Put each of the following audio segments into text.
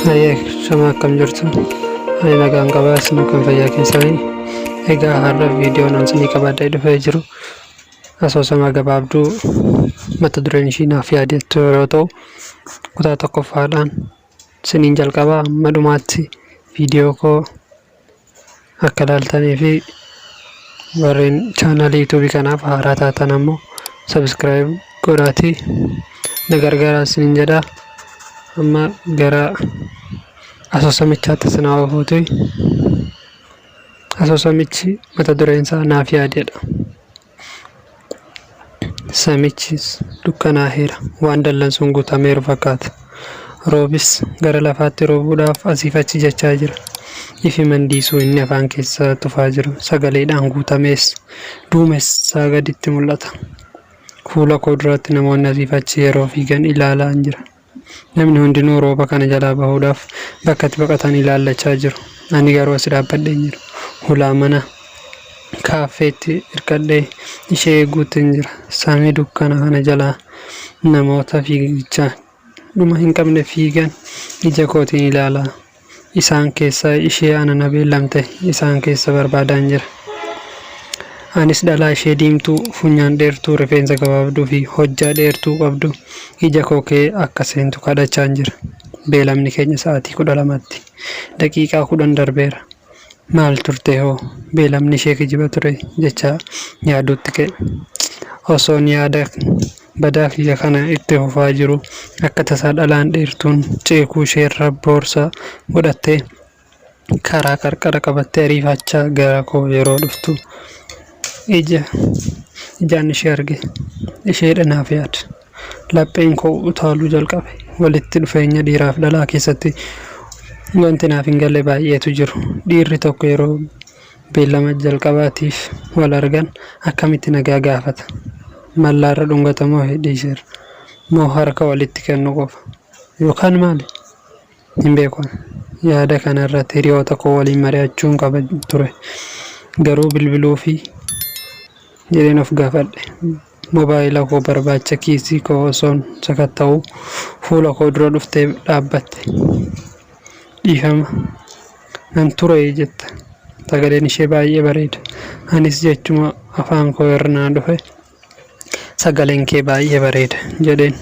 Ayee shama akkam jirtu ani nagaan qabaa isin kan fayyaa keessanii egaa har'a viidiyoon isinii qabadhee dhufee jiru asoosama gabaabduu mata dureen ishii naaf yaadettu yeroo ta'u kutaa tokkoffaadhaan isiniin jalqabaa amma dhumaatti viidiyoo koo akka ilaaltanii fi warreen chaanalii yuutuubii kanaaf haaraa taatan ammoo sabskiraayib godhaatii na gargaaraa isiniin jedha. Amma gara asoosamichaatti isin haafuuti. Asoosamichi mata dureen isaa naaf yaadedha. Samichis dukkanaa'eera, waan dallansuun guutameeru fakkaata. Roobis gara lafaatti roobuudhaaf asiif achi jechaa jira. Ifi mandiisuu inni afaan keessa tufaa jiru sagaleedhaan guutamees duumessaa gaditti mul'ata. Fuula koo duratti namoonni asiif achi yeroo fiigan ilaalaa jira. Namni hundinuu rooba kana jalaa bahuudhaaf bakka itti baqatan ilaallachaa jiru. Ani garuu as dhaabbadhee jiru. Hulaa mana kaaffeetti hirkadhee ishee eeguutiin jira. Samii dukkana kana jalaa namoota fiigichaa dhuma hin qabne fiigan ija kootiin ilaalaa. Isaan keessaa ishee ana beellamte isaan keessa barbaadaan jira. Anis dhalaa ishee diimtuu funyaan dheertuu rifeensa gabaabduu fi hojjaa dheertuu qabdu ija koo kee akka seentu kadhachaa jira. Beelamni keenya sa'aatii 12tti daqiiqaa 10 darbeera. Maal turte hoo beelamni ishee kijiba ture jecha yaaduutti ka'e. Osoon yaada badaa kiyya kana itti fufaa jiru akka tasaa dhalaan dheertuun ceekuu isheerra boorsaa godhattee karaa qarqara qabattee ariifachaa gara koo yeroo dhuftu ijaan ishee arge. Isheedha naaf yaada. Lapheen koo utaaluu jalqabe. Walitti dhufeenya dhiiraaf dhalaa keessatti wanti naaf hin galle baay'eetu jiru. Dhiirri tokko yeroo beellama jalqabaatiif wal argan akkamitti nagaa gaafata? Mallaarra dhungatamoo hedhiiseera? Moo harka walitti kennu qofa? Yookaan maali? Hin beeku. Yaada kanarratti hiriyoota koo waliin mari'achuun qaba ture. Garuu bilbiluu fi jedheen of gaafadhe. Mobaayila koo barbaacha kiisii koo osoon sakatta'uu fuula koo dura dhuftee dhaabbatte. Dhiifama nan ture jette. Sagaleen ishee baay'ee bareeda. Anis jechuma afaan koo irraa dhufe sagaleen kee baay'ee bareeda jedheen.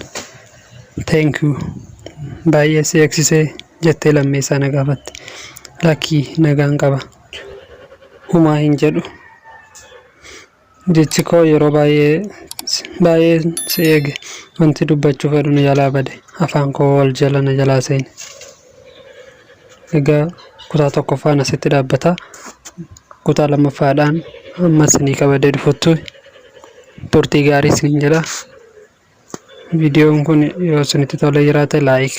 Thank you. Baay'ee si eegsisee jettee lammeessaa na gaafatte. Lakkii nagaan qaba. Humaa hin jedhu. Jechi koo yeroo baay'ee si eege wanti dubbachuu fedhu na jalaa bade. Afaan koo wal jala na jalaa seene. Egaa kutaa tokkoffaan asitti dhaabbata. Kutaa lammaffaadhaan ammas isinii qabadee dhufutti turtii gaarii isin jedha. Viidiyoon kun yoo isinitti tolee jiraate laayik.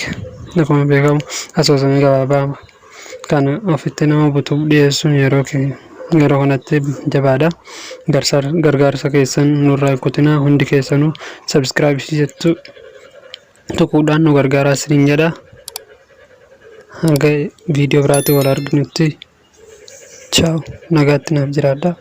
Akkuma beekamu asoosamii gabaabaa kana ofitti nama butuuf dhiyeessuun yeroo kanatti jabaadha. Gargaarsa keessan nurraa kutinaa hundi keessanuu sabskiraayib jettu tuquudhaan nu gargaaraa isiniin jedha. Hanga viidiyoo biraatti wal arginutti ciao nagaatti naaf jiraadha.